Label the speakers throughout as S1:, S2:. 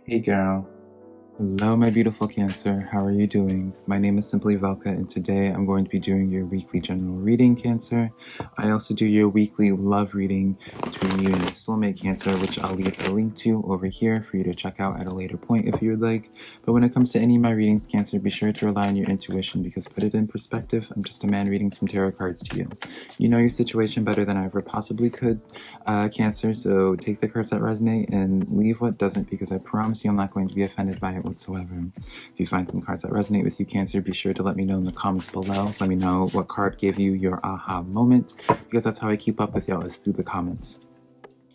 S1: Hey girl. Hello, my beautiful Cancer. How are you doing? My name is SimplyVelca, and today I'm going to be doing your weekly general reading, Cancer. I also do your weekly love reading between you and your soulmate, Cancer, which I'll leave a link to over here for you to check out at a later point if you would like. But when it comes to any of my readings, Cancer, be sure to rely on your intuition because, put it in perspective, I'm just a man reading some tarot cards to you. You know your situation better than I ever possibly could, Cancer, so take the cards that resonate and leave what doesn't, because I promise you I'm not going to be offended by it whatsoever. If you find some cards that resonate with you, Cancer, be sure to let me know in the comments below. Let me know what card gave you your aha moment, because that's how I keep up with y'all, is through the comments.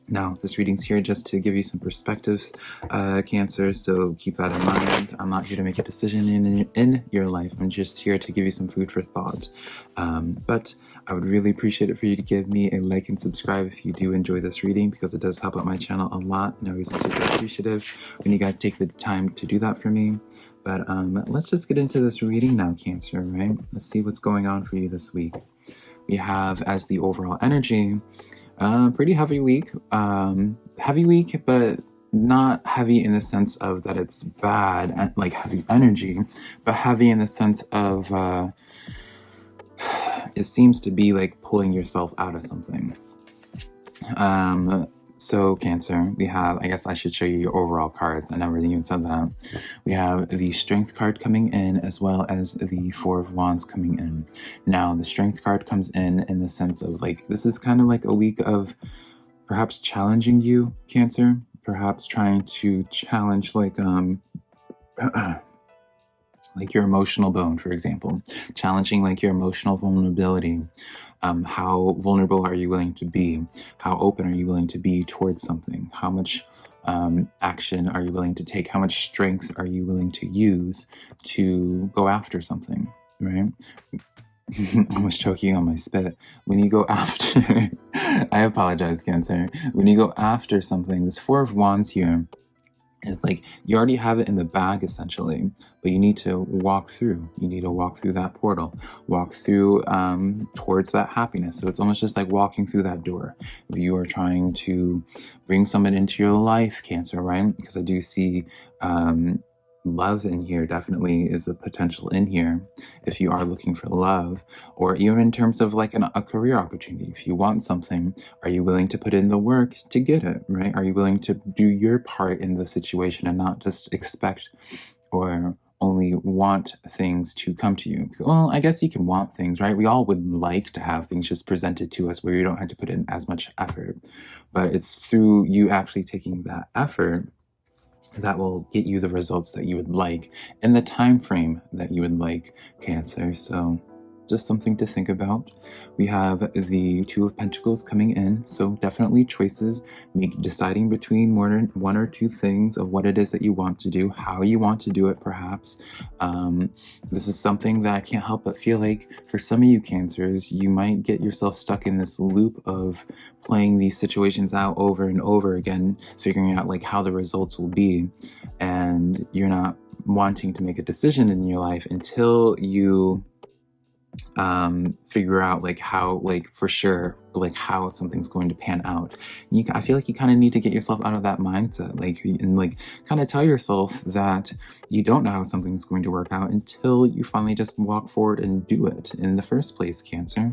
S1: Now, this reading's here just to give you some perspectives, Cancer, so keep that in mind. I'm not here to make a decision in your life. I'm just here to give you some food for thought. But I would really appreciate it for you to give me a like and subscribe if you do enjoy this reading, because it does help out my channel a lot, and I always am super appreciative when you guys take the time to do that for me. But let's just get into this reading now, Cancer, right? Let's see what's going on for you this week. We have, as the overall energy, pretty heavy week. Heavy week, but not heavy in the sense of that it's bad and like heavy energy, but heavy in the sense of it seems to be like pulling yourself out of something. So Cancer, we have, I guess I should show you your overall cards. I never even said that. We have the Strength card coming in, as well as the Four of Wands coming in. Now, the Strength card comes in the sense of like, this is kind of like a week of perhaps challenging you, Cancer. Perhaps trying to challenge like your emotional bone, for example. Challenging like your emotional vulnerability. How vulnerable are you willing to be? How open are you willing to be towards something? How much action are you willing to take? How much strength are you willing to use to go after something, right? Almost choking on my spit. When you go after, I apologize, Cancer. When you go after something, this Four of Wands here, it's like you already have it in the bag essentially, but you need to walk through. You need to walk through that portal, walk through towards that happiness. So it's almost just like walking through that door. If you are trying to bring someone into your life, Cancer, right? Because I do see love in here, definitely is a potential in here if you are looking for love, or even in terms of like a career opportunity. If you want something, are you willing to put in the work to get it, right? Are you willing to do your part in the situation and not just expect or only want things to come to you? Well, I guess you can want things, right? We all would like to have things just presented to us where you don't have to put in as much effort, but it's through you actually taking that effort that will get you the results that you would like in the time frame that you would like, Cancer. So just something to think about. We have the Two of Pentacles coming in, so definitely choices, deciding between one or two things of what it is that you want to do, how you want to do it, perhaps. This is something that I can't help but feel like for some of you Cancers, you might get yourself stuck in this loop of playing these situations out over and over again, figuring out like how the results will be, and you're not wanting to make a decision in your life until you figure out like how, like for sure, like how something's going to pan out. I feel like you kind of need to get yourself out of that mindset, like, and like kind of tell yourself that you don't know how something's going to work out until you finally just walk forward and do it in the first place, Cancer.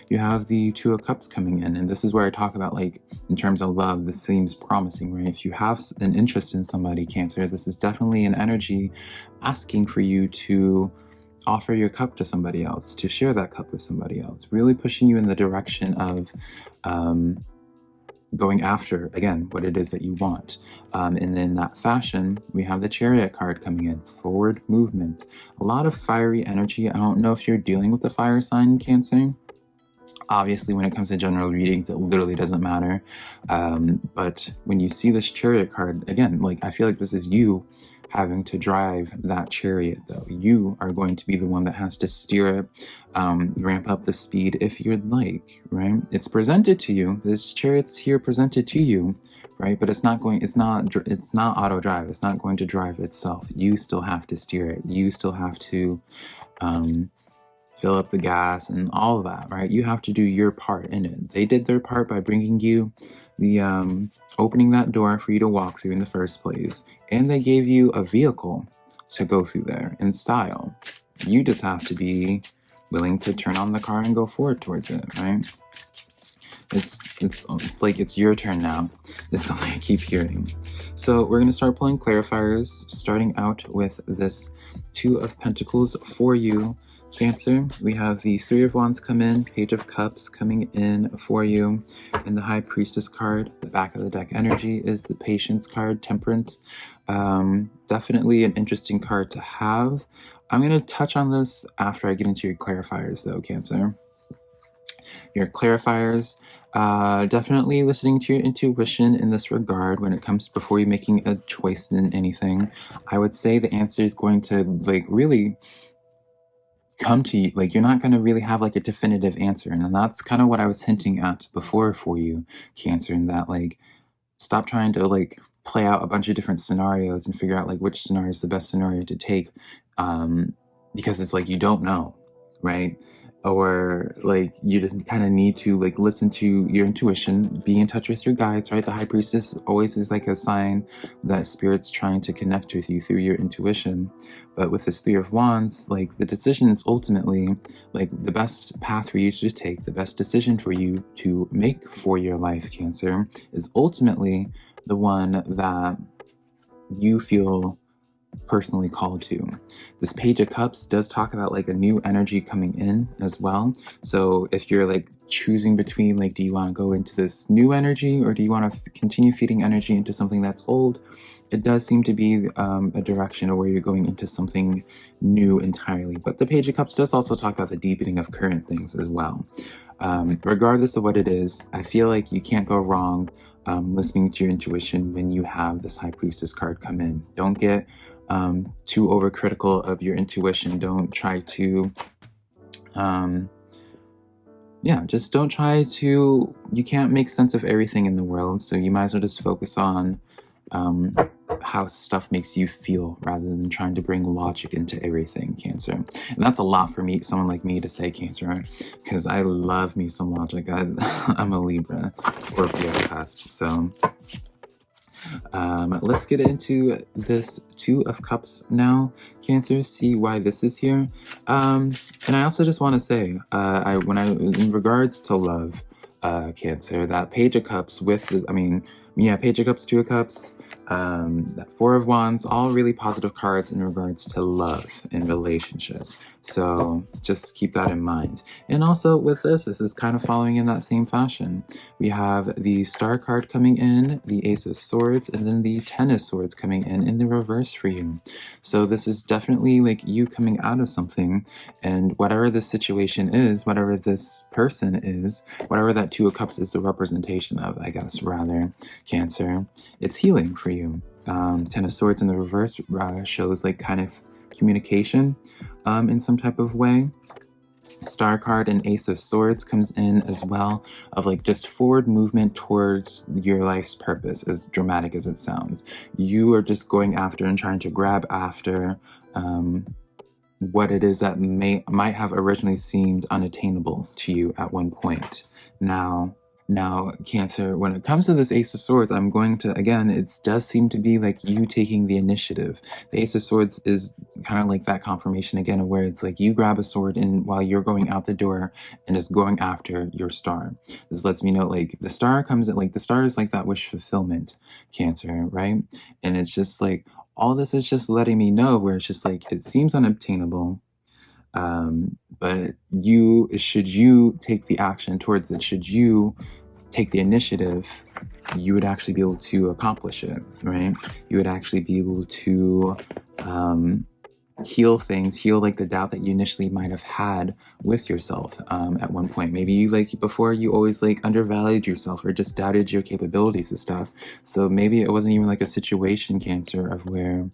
S1: You have the Two of Cups coming in, and this is where I talk about like in terms of love, this seems promising, right? If you have an interest in somebody, Cancer, this is definitely an energy asking for you to offer your cup to somebody else, to share that cup with somebody else, really pushing you in the direction of going after, again, what it is that you want. And in that fashion, we have the Chariot card coming in, forward movement. A lot of fiery energy. I don't know if you're dealing with the fire sign, Cancer. Obviously, when it comes to general readings, it literally doesn't matter. But when you see this Chariot card, again, like I feel like this is you having to drive that chariot, though. You are going to be the one that has to steer it, ramp up the speed if you'd like, right? It's presented to you. This chariot's here presented to you, right? But it's not auto drive. It's not going to drive itself. You still have to steer it. You still have to fill up the gas and all of that, right? You have to do your part in it. They did their part by bringing you the opening that door for you to walk through in the first place, and they gave you a vehicle to go through there in style. You just have to be willing to turn on the car and go forward towards it, right? It's like it's your turn now. It's something I keep hearing. So we're going to start pulling clarifiers, starting out with this Two of Pentacles for you, Cancer. We have the Three of Wands come in, Page of Cups coming in for you, and the High Priestess card. The back of the deck energy is the Patience card, Temperance. Definitely an interesting card to have. I'm going to touch on this after I get into your clarifiers though, Cancer. Your clarifiers, definitely listening to your intuition in this regard when it comes before you making a choice in anything. I would say the answer is going to like really come to you, like you're not going to really have like a definitive answer, and that's kind of what I was hinting at before for you, Cancer, in that like stop trying to like play out a bunch of different scenarios and figure out like which scenario is the best scenario to take, because it's like you don't know, right? Or like you just kind of need to like listen to your intuition, be in touch with your guides, right? The High Priestess always is like a sign that Spirit's trying to connect with you through your intuition. But with this Three of Wands, like the decision is ultimately like the best path for you to take, the best decision for you to make for your life, Cancer, is ultimately the one that you feel personally called to. This Page of Cups does talk about like a new energy coming in as well. So if you're like choosing between like, do you want to go into this new energy or do you want to continue feeding energy into something that's old? It does seem to be a direction of where you're going into something new entirely. But the Page of Cups does also talk about the deepening of current things as well. Regardless of what it is, I feel like you can't go wrong listening to your intuition when you have this High Priestess card come in. Don't get too overcritical of your intuition. Don't try to just don't try to, you can't make sense of everything in the world, so you might as well just focus on how stuff makes you feel rather than trying to bring logic into everything, Cancer. And that's a lot for me, someone like me, to say, Cancer, because I love me some logic. I'm a Libra, Scorpio cusp, so let's get into this Two of Cups now, Cancer, see why this is here. And I also just want to say, in regards to love, Cancer, that Page of Cups with, Page of Cups, Two of Cups, that Four of Wands, all really positive cards in regards to love and relationship. So just keep that in mind. And also with this is kind of following in that same fashion. We have the Star card coming in, the Ace of Swords, and then the Ten of Swords coming in the reverse for you. So this is definitely like you coming out of something, and whatever this situation is, whatever this person is, whatever that Two of Cups is the representation of, I guess, rather, Cancer, it's healing for you. Ten of Swords in the reverse shows like kind of communication in some type of way. Star card and Ace of Swords comes in as well, of like just forward movement towards your life's purpose, as dramatic as it sounds. You are just going after and trying to grab after what it is that might have originally seemed unattainable to you at one point. Now, Cancer, when it comes to this Ace of Swords, I'm going to, again, it does seem to be like you taking the initiative. The Ace of Swords is kind of like that confirmation again of where it's like you grab a sword and while you're going out the door and is going after your star. This lets me know like the star comes in, like the star is like that wish fulfillment, Cancer, right? And it's just like, all this is just letting me know where it's just like, it seems unobtainable. But should you take the action towards it, should you take the initiative, you would actually be able to accomplish it, right? You would actually be able to heal things, heal like the doubt that you initially might have had with yourself at one point. Maybe you like before you always like undervalued yourself or just doubted your capabilities and stuff. So maybe it wasn't even like a situation, Cancer, of where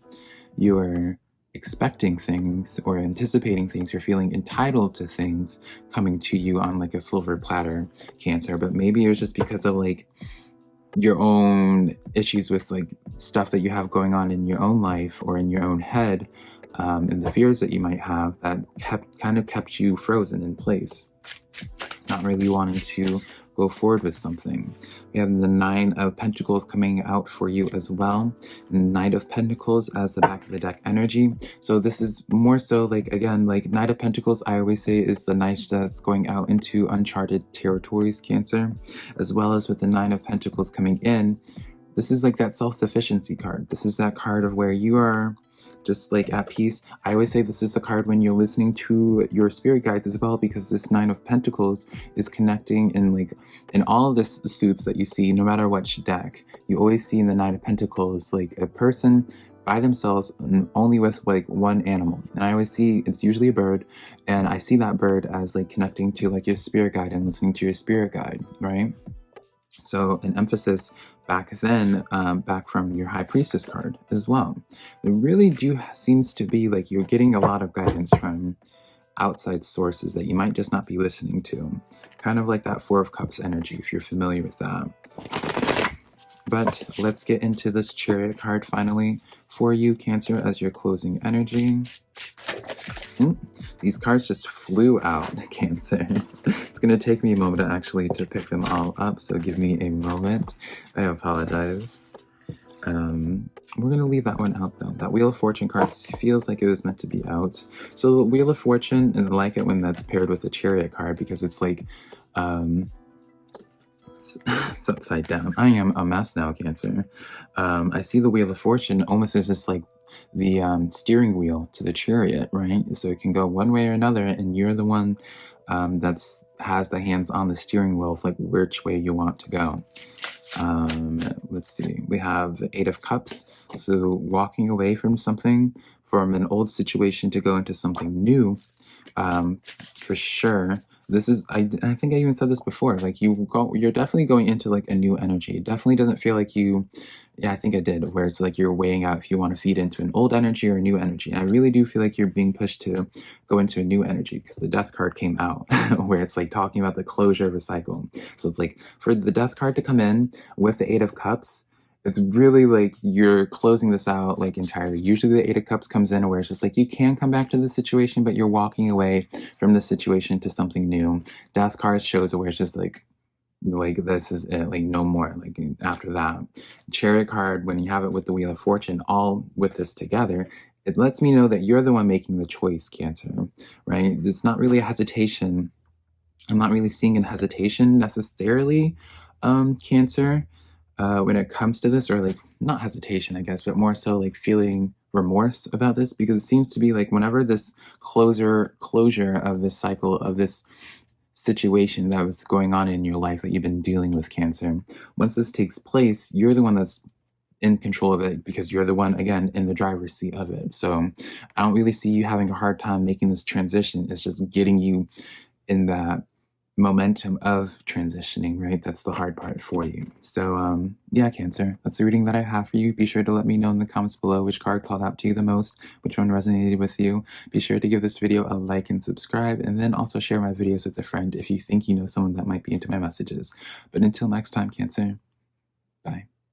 S1: you were expecting things or anticipating things, you're feeling entitled to things coming to you on like a silver platter, Cancer. But maybe it was just because of like your own issues with like stuff that you have going on in your own life or in your own head, and the fears that you might have that kept you frozen in place, not really wanting to go forward with something. We have the Nine of Pentacles coming out for you as well. Knight of Pentacles as the back of the deck energy. So this is more so like, again, like Knight of Pentacles, I always say is the knight that's going out into uncharted territories, Cancer, as well as with the Nine of Pentacles coming in. This is like that self-sufficiency card. This is that card of where you are just like at peace. I always say this is a card when you're listening to your spirit guides as well, because this Nine of Pentacles is connecting in like in all of the suits that you see, no matter which deck, you always see in the Nine of Pentacles like a person by themselves, only with like one animal. And I always see it's usually a bird, and I see that bird as like connecting to like your spirit guide and listening to your spirit guide, right? So an emphasis back then, back from your High Priestess card as well. It really seems to be like you're getting a lot of guidance from outside sources that you might just not be listening to. Kind of like that Four of Cups energy, if you're familiar with that. But let's get into this Chariot card finally for you, Cancer, as your closing energy. These cards just flew out, Cancer. It's going to take me a moment to pick them all up, so give me a moment. I apologize. We're going to leave that one out, though. That Wheel of Fortune card feels like it was meant to be out. So the Wheel of Fortune, and I like it when that's paired with the Chariot card, because it's like, it's upside down. I am a mess now, Cancer. I see the Wheel of Fortune almost as just like the steering wheel to the Chariot, right? So it can go one way or another, and you're the one that's has the hands on the steering wheel of like which way you want to go. Let's see. We have Eight of Cups. So walking away from something, from an old situation to go into something new, for sure. This is, I think I even said this before, like you're definitely going into like a new energy. It definitely doesn't feel like I think I did, where it's like you're weighing out if you want to feed into an old energy or a new energy. And I really do feel like you're being pushed to go into a new energy, because the Death card came out where it's like talking about the closure of a cycle. So it's like for the Death card to come in with the Eight of Cups, it's really like you're closing this out like entirely. Usually the Eight of Cups comes in where it's just like you can come back to the situation, but you're walking away from the situation to something new. Death card shows where it's just like this is it, like no more, like after that. Chariot card, when you have it with the Wheel of Fortune, all with this together, it lets me know that you're the one making the choice, Cancer, right? It's not really a hesitation. I'm not really seeing a hesitation necessarily, Cancer, when it comes to this, or like not hesitation, I guess, but more so like feeling remorse about this, because it seems to be like whenever this closure of this cycle, of this situation that was going on in your life that you've been dealing with, Cancer, once this takes place, you're the one that's in control of it, because you're the one, again, in the driver's seat of it. So I don't really see you having a hard time making this transition. It's just getting you in that momentum of transitioning, right? That's the hard part for you. So yeah, Cancer, that's the reading that I have for you. Be sure to let me know in the comments below which card called out to you the most, which one resonated with you. Be sure to give this video a like and subscribe, and then also share my videos with a friend if you think you know someone that might be into my messages. But until next time, Cancer, bye.